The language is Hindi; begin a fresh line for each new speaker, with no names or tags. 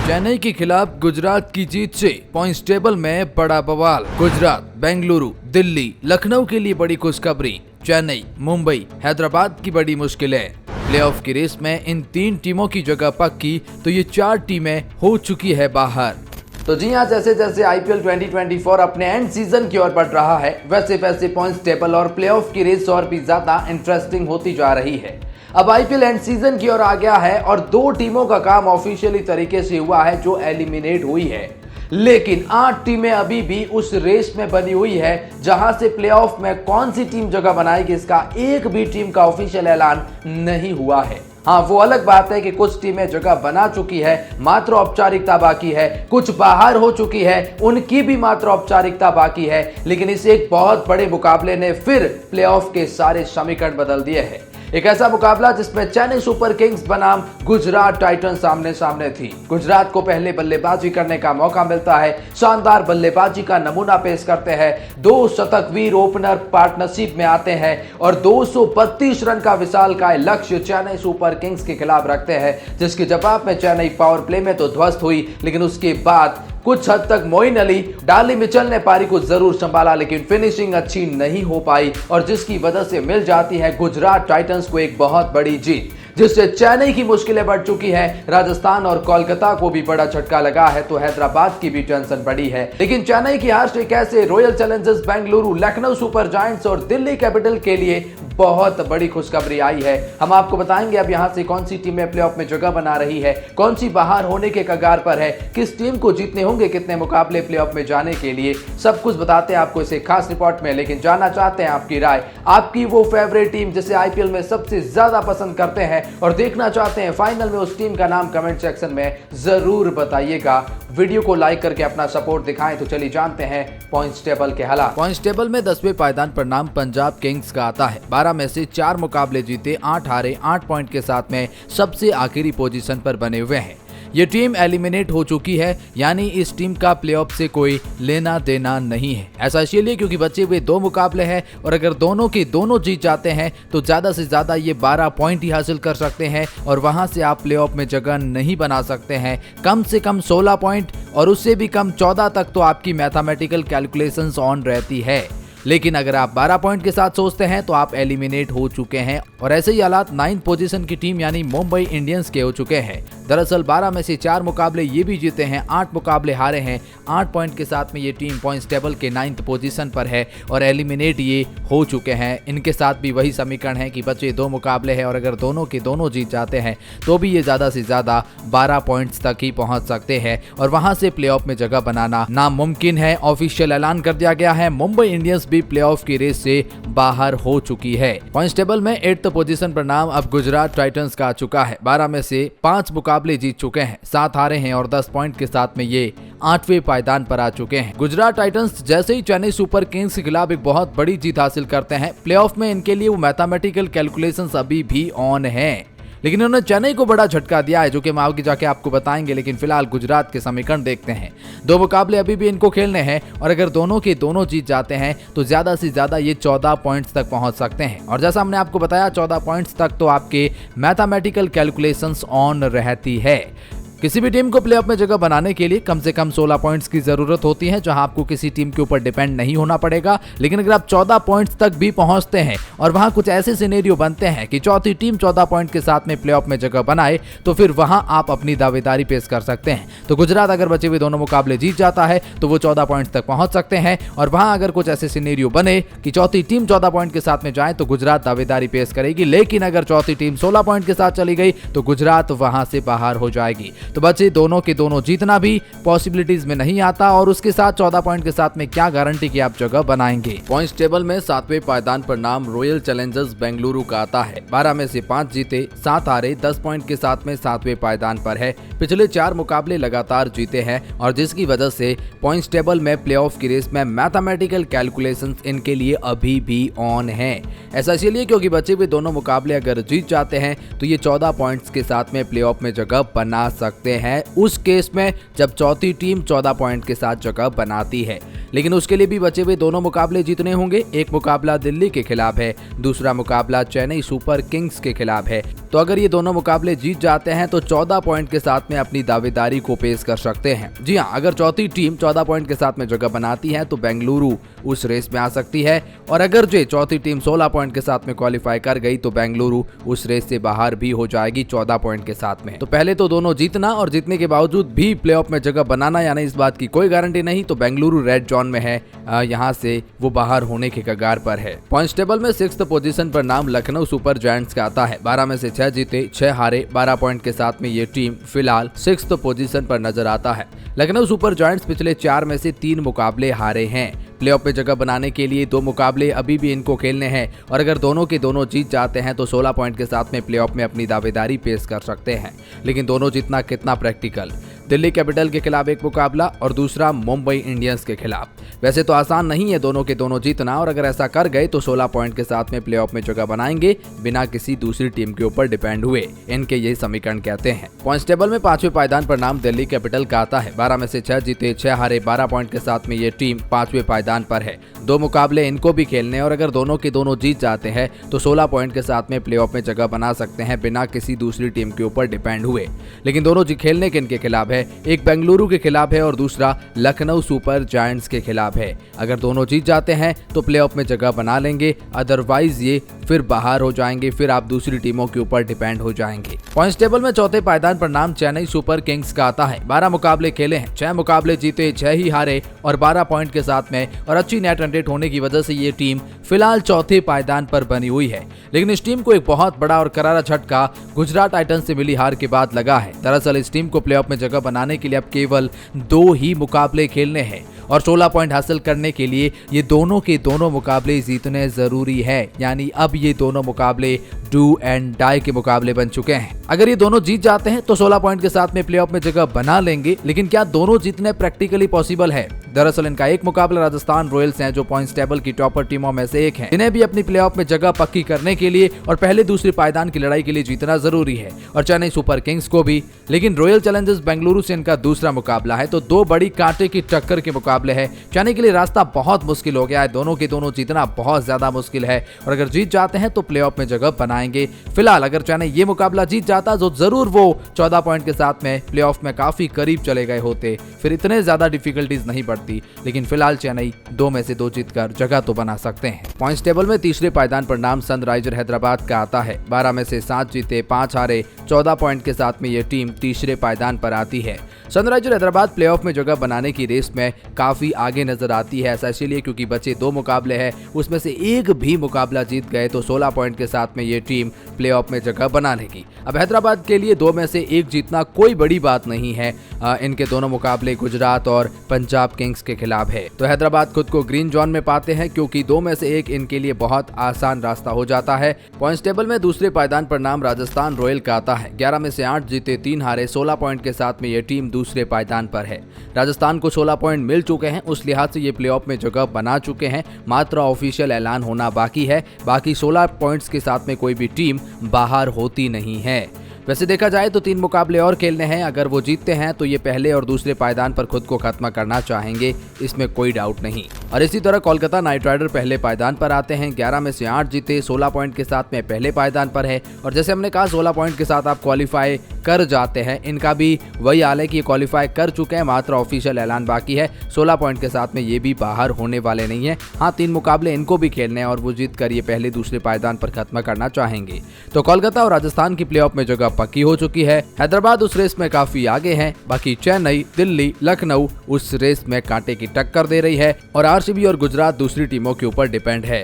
चेन्नई के खिलाफ गुजरात की जीत से पॉइंट्स टेबल में बड़ा बवाल। गुजरात, बेंगलुरु, दिल्ली, लखनऊ के लिए बड़ी खुशखबरी। चेन्नई, मुंबई, हैदराबाद की बड़ी मुश्किलें। प्लेऑफ की रेस में इन 3 टीमों की जगह पक्की तो ये 4 टीमें हो चुकी है बाहर।
तो जी हाँ, जैसे जैसे आईपीएल 2024 अपने एंड सीजन की ओर बढ़ रहा है, वैसे वैसे पॉइंट्स टेबल और प्लेऑफ की रेस और भी ज्यादा इंटरेस्टिंग होती जा रही है। अब आईपीएल एंड सीजन की ओर आ गया है और 2 टीमों का काम ऑफिशियली तरीके से हुआ है जो एलिमिनेट हुई है, लेकिन 8 टीमें अभी भी उस रेस में बनी हुई है जहां से प्लेऑफ में कौन सी टीम जगह बनाएगी इसका एक भी टीम का ऑफिशियल ऐलान नहीं हुआ है। हाँ, वो अलग बात है कि कुछ टीमें जगह बना चुकी है, मात्र औपचारिकता बाकी है, कुछ बाहर हो चुकी है, उनकी भी मात्र औपचारिकता बाकी है, लेकिन इस एक बहुत बड़े मुकाबले ने फिर प्लेऑफ के सारे समीकरण बदल दिए हैं। एक ऐसा मुकाबला जिसमें चेन्नई सुपर किंग्स बनाम गुजरात टाइटंस सामने सामने थी। गुजरात को पहले बल्लेबाजी करने का मौका मिलता है, शानदार बल्लेबाजी का नमूना पेश करते हैं, 2 शतकवीर ओपनर पार्टनरशिप में आते हैं और 232 रन का विशालकाय लक्ष्य चेन्नई सुपर किंग्स के खिलाफ रखते हैं, जिसके जवाब में चेन्नई पावर प्ले में तो ध्वस्त हुई, लेकिन उसके बाद कुछ हद तक मोइन अली, डाली मिचेल ने पारी को जरूर संभाला, लेकिन फिनिशिंग अच्छी नहीं हो पाई और जिसकी वजह से मिल जाती है गुजरात टाइटंस को एक बहुत बड़ी जीत, जिससे चेन्नई की मुश्किलें बढ़ चुकी हैं। राजस्थान और कोलकाता को भी बड़ा झटका लगा है तो हैदराबाद की भी टेंशन बढ़ी है, लेकिन चेन्नई की हार से कैसे royal Challengers Bengaluru, Lucknow super giants और दिल्ली कैपिटल के लिए बहुत बड़ी खुशखबरी आई है। हम आपको बताएंगे अब यहां से कौन सी टीमें प्लेऑफ में जगह बना रही है, कौन सी बाहर होने के कगार पर है, किस टीम को जीतने होंगे कितने मुकाबले प्लेऑफ में जाने के लिए, सब कुछ बताते हैं आपको इस खास रिपोर्ट में। लेकिन जानना चाहते हैं आपकी राय, आपकी वो फेवरेट टीम जिसे आईपीएल में सबसे ज्यादा पसंद करते हैं और देखना चाहते हैं फाइनल में, उस टीम का नाम कमेंट सेक्शन में जरूर बताइएगा। वीडियो को लाइक करके अपना सपोर्ट दिखाएं। तो चलिए जानते हैं पॉइंट्स टेबल के हालात।
पॉइंट्स टेबल में 10वें पायदान पर नाम पंजाब किंग्स का आता है। 12 में से 4 मुकाबले जीते, 8 हारे, 8 पॉइंट के साथ में सबसे आखिरी पोजीशन पर बने हुए हैं। ये टीम एलिमिनेट हो चुकी है, यानी इस टीम का प्लेऑफ से कोई लेना देना नहीं है। ऐसा इसलिए क्योंकि बचे हुए 2 मुकाबले हैं और अगर दोनों के दोनों जीत जाते हैं तो ज्यादा से ज्यादा ये 12 पॉइंट ही हासिल कर सकते हैं और वहां से आप प्लेऑफ में जगह नहीं बना सकते हैं। कम से कम 16 पॉइंट और उससे भी कम 14 तक तो आपकी मैथमेटिकल कैलकुलेशंस ऑन रहती है, लेकिन अगर आप 12 पॉइंट के साथ सोचते हैं तो आप एलिमिनेट हो चुके हैं। और ऐसे ही हालात 9th पोजीशन की टीम यानी मुंबई इंडियंस के हो चुके हैं। दरअसल 12 में से 4 मुकाबले ये भी जीते हैं, 8 मुकाबले हारे हैं, 8 पॉइंट के साथ में ये टीम पॉइंट्स टेबल के 9th पोजीशन पर है और एलिमिनेट ये हो चुके हैं। इनके साथ भी वही समीकरण है कि बचे 2 मुकाबले हैं और अगर दोनों के दोनों जीत जाते हैं तो भी ये ज्यादा से ज्यादा 12 पॉइंट्स तक ही पहुंच सकते हैं और वहां से प्लेऑफ में जगह बनाना नामुमकिन है। ऑफिशियल ऐलान कर दिया गया है, मुंबई इंडियंस भी प्लेऑफ की रेस से बाहर हो चुकी है। पॉइंट्स टेबल में 8th पोजीशन पर नाम अब गुजरात टाइटंस का आ चुका है। 12 में से 5 मुकाबले जीत चुके हैं, 7 हारे हैं और 10 पॉइंट के साथ में ये 8वें पायदान पर आ चुके हैं। गुजरात टाइटंस जैसे ही चेन्नई सुपर किंग्स के खिलाफ एक बहुत बड़ी जीत हासिल करते हैं, प्लेऑफ में इनके लिए वो मैथमेटिकल कैलकुलेशंस अभी भी ऑन है, लेकिन उन्होंने चेन्नई को बड़ा झटका दिया है जो कि हम आगे जाके आपको बताएंगे। लेकिन फिलहाल गुजरात के समीकरण देखते हैं। 2 मुकाबले अभी भी इनको खेलने हैं और अगर दोनों के दोनों जीत जाते हैं तो ज्यादा से ज्यादा ये 14 पॉइंट्स तक पहुंच सकते हैं और जैसा हमने आपको बताया 14 पॉइंट्स तक तो आपके मैथमेटिकल कैलकुलेशंस ऑन रहती है। किसी भी टीम को प्लेऑफ में जगह बनाने के लिए कम से कम 16 पॉइंट्स की जरूरत होती है, जहां आपको किसी टीम के ऊपर डिपेंड नहीं होना पड़ेगा। लेकिन अगर आप 14 पॉइंट्स तक भी पहुंचते हैं और वहां कुछ ऐसे सिनेरियो बनते हैं कि चौथी टीम 14 पॉइंट के साथ में प्लेऑफ में जगह बनाए तो फिर वहां आप अपनी दावेदारी पेश कर सकते हैं। तो गुजरात अगर बचे हुए दोनों मुकाबले जीत जाता है तो वो 14 पॉइंट तक पहुंच सकते हैं और वहां अगर कुछ ऐसे सिनेरियो बने कि चौथी टीम 14 पॉइंट के साथ में जाए तो गुजरात दावेदारी पेश करेगी, लेकिन अगर चौथी टीम 16 पॉइंट के साथ चली गई तो गुजरात वहां से बाहर हो जाएगी। तो बचे दोनों के दोनों जीतना भी पॉसिबिलिटीज में नहीं आता और उसके साथ 14 पॉइंट के साथ में क्या गारंटी कि आप जगह बनाएंगे। पॉइंट्स टेबल में 7वें पायदान पर नाम रॉयल चैलेंजर्स बेंगलुरु का आता है। 12 में से 5 जीते, 7 हारे, 10 पॉइंट के साथ में 7वें पायदान पर है। पिछले 4 मुकाबले लगातार जीते हैं और जिसकी वजह से पॉइंट्स टेबल में प्लेऑफ की रेस में मैथमेटिकल कैलकुलेशंस इनके लिए अभी भी ऑन है। ऐसा इसलिए क्योंकि बचे हुए दोनों मुकाबले अगर जीत जाते हैं तो ये 14 पॉइंट्स के साथ में प्लेऑफ में जगह बना सकते हैं, उस केस में जब चौथी टीम 14 पॉइंट के साथ जगह बनाती है। लेकिन उसके लिए भी बचे हुए दोनों मुकाबले जीतने होंगे। एक मुकाबला दिल्ली के खिलाफ है, दूसरा मुकाबला चेन्नई सुपर किंग्स के खिलाफ है। तो अगर ये दोनों मुकाबले जीत जाते हैं तो 14 पॉइंट के साथ में अपनी दावेदारी को पेश कर सकते हैं। जी हाँ, अगर चौथी टीम 14 पॉइंट के साथ में जगह बनाती है तो बेंगलुरु उस रेस में आ सकती है, और अगर जो चौथी टीम 16 पॉइंट के साथ में क्वालिफाई कर गई तो बेंगलुरु उस रेस से बाहर भी हो जाएगी 14 पॉइंट के साथ में। तो पहले तो दोनों जीतना, और जीतने के बावजूद भी प्लेऑफ में जगह बनाना यानी इस बात की कोई गारंटी नहीं। तो बेंगलुरु रेड जोन में है, यहाँ से वो बाहर होने के कगार पर है। पॉइंट्स टेबल में 6th पोजीशन पर नाम लखनऊ सुपर जायंट्स का आता है। 12 में से 6 जीते 6 हारे, 12 पॉइंट के साथ में ये टीम फिलहाल 6th पोजीशन पर नजर आता है। लखनऊ सुपर जायंट्स पिछले 4 में से 3 मुकाबले हारे हैं। प्लेऑफ में जगह बनाने के लिए 2 मुकाबले अभी भी इनको खेलने हैं, और अगर दोनों के दोनों जीत जाते हैं तो 16 पॉइंट के साथ में प्लेऑफ में अपनी दावेदारी पेश कर सकते हैं। लेकिन दोनों जीतना कितना प्रैक्टिकल? दिल्ली कैपिटल के खिलाफ एक मुकाबला और दूसरा मुंबई इंडियंस के खिलाफ। वैसे तो आसान नहीं है दोनों के दोनों जीतना, और अगर ऐसा कर गए तो 16 पॉइंट के साथ में प्लेऑफ में जगह बनाएंगे बिना किसी दूसरी टीम के ऊपर डिपेंड हुए। इनके यही समीकरण कहते हैं। पॉइंट्स टेबल में 5वें पायदान पर नाम दिल्ली कैपिटल का आता है। 12 में से 6 जीते 6 हारे, 12 पॉइंट के साथ में ये टीम 5वें पायदान पर है। 2 मुकाबले इनको भी खेलने, और अगर दोनों के दोनों जीत जाते हैं तो 16 पॉइंट के साथ में प्लेऑफ में जगह बना सकते हैं बिना किसी दूसरी टीम के ऊपर डिपेंड हुए। लेकिन दोनों खेलने किनके खिलाफ है? एक बेंगलुरु के खिलाफ है और दूसरा लखनऊ सुपर जायंट्स के खिलाफ है। अगर दोनों जीत जाते हैं तो प्लेऑफ में जगह बना लेंगे, अदरवाइज ये फिर बाहर हो जाएंगे, फिर आप दूसरी टीमों के ऊपर डिपेंड हो जाएंगे। पॉइंट्स टेबल में 4थे पायदान पर नाम चेन्नई सुपर किंग्स का आता है। 12 मुकाबले खेले हैं, 6 मुकाबले जीते 6 ही हारे, और 12 पॉइंट के साथ में और अच्छी नेट रन रेट होने की वजह से ये टीम फिलहाल 4थे पायदान पर बनी हुई है। लेकिन इस टीम को एक बहुत बड़ा और करारा झटका गुजरात टाइटंस से मिली हार के बाद लगा है। दरअसल इस टीम को प्लेऑफ में जगह बनाने के लिए अब केवल 2 ही मुकाबले खेलने हैं, और 16 पॉइंट हासिल करने के लिए ये दोनों के दोनों मुकाबले जीतने जरूरी है। यानी अब ये दोनों मुकाबले डू एंड डाई के मुकाबले बन चुके हैं। अगर ये दोनों जीत जाते हैं तो 16 पॉइंट के साथ में प्लेऑफ में जगह बना लेंगे। लेकिन क्या दोनों जीतने प्रैक्टिकली पॉसिबल है? दरअसल इनका एक मुकाबला राजस्थान रॉयल्स हैं, जो पॉइंट्स टेबल की टॉपर टीमों में से एक है। इन्हें भी अपनी प्लेऑफ में जगह पक्की करने के लिए और पहले दूसरे पायदान की लड़ाई के लिए जीतना जरूरी है, और चेन्नई सुपर किंग्स को भी। लेकिन रॉयल चैलेंजर्स बेंगलुरु से इनका दूसरा मुकाबला है, तो 2 बड़ी कांटे की टक्कर के मुकाबले है। चेन्नई के लिए रास्ता बहुत मुश्किल हो गया है, दोनों के दोनों जीतना बहुत ज्यादा मुश्किल है, और अगर जीत जाते हैं तो प्लेऑफ में जगह बनाएंगे। फिलहाल अगर चेन्नई ये मुकाबला जीत जाता तो जरूर वो 14 पॉइंट के साथ में प्लेऑफ में काफी करीब चले गए होते, फिर इतने ज्यादा डिफिकल्टीज नहीं बढ़ती। लेकिन फिलहाल चेन्नई 2 में से 2 जीतकर जगह तो बना सकते हैं। पॉइंट्स टेबल में तीसरे पायदान पर नाम सनराइजर हैदराबाद का आता है। 12 में से 7 जीते 5 हारे, 14 पॉइंट के साथ में ये टीम तीसरे पायदान पर आती है। सनराइजर हैदराबाद प्लेऑफ में जगह बनाने की रेस में काफी आगे नजर आती है। ऐसा इसलिए क्योंकि बचे 2 मुकाबले हैं, उसमें से एक भी मुकाबला जीत गए तो 16 पॉइंट के साथ में ये टीम प्लेऑफ में जगह बना लेगी। अब हैदराबाद के लिए 2 में से 1 जीतना कोई बड़ी बात नहीं है। इनके दोनों मुकाबले गुजरात और पंजाब किंग्स के खिलाफ है, तो हैदराबाद खुद को ग्रीन जोन में पाते हैं, क्योंकि 2 में से 1 इनके लिए बहुत आसान रास्ता हो जाता है। पॉइंट्स टेबल में दूसरे पायदान पर नाम राजस्थान रॉयल का आता है। 11 में से 8 जीते 3 हारे, 16 पॉइंट के साथ में ये टीम दूसरे पायदान पर है। राजस्थान को 16 पॉइंट मिल चुके हैं, उस लिहाज से ये प्लेऑफ में जगह बना चुके हैं। मात्र ऑफिशियल ऐलान होना बाकी है। बाकी 16 पॉइंट्स के साथ में कोई भी टीम बाहर होती नहीं है। वैसे देखा जाए तो 3 मुकाबले और खेलने हैं। अगर वो जीतते हैं तो ये पहले और दूसरे पायदान पर खुद को खत्म करना चाहेंगे, इसमें कोई डाउट नहीं। और इसी तरह कोलकाता नाइट राइडर पहले पायदान पर आते हैं। 11 में से 8 जीते, 16 पॉइंट के साथ में पहले पायदान पर है। और जैसे हमने कहा 16 पॉइंट के साथ आप क्वालिफाई कर जाते हैं। इनका भी वही हाल है कि ये क्वालिफाई कर चुके हैं, मात्र ऑफिशियल ऐलान बाकी है। 16 पॉइंट के साथ में ये भी बाहर होने वाले नहीं है। हाँ, 3 मुकाबले इनको भी खेलने हैं और वो जीत कर ये पहले दूसरे पायदान पर खत्म करना चाहेंगे। तो कोलकाता और राजस्थान की प्लेऑफ में जगह पक्की हो चुकी है। हैदराबाद उस रेस में काफी आगे है। बाकी चेन्नई, दिल्ली, लखनऊ उस रेस में कांटे की टक्कर दे रही है, और आरसीबी और गुजरात दूसरी टीमों के ऊपर डिपेंड है।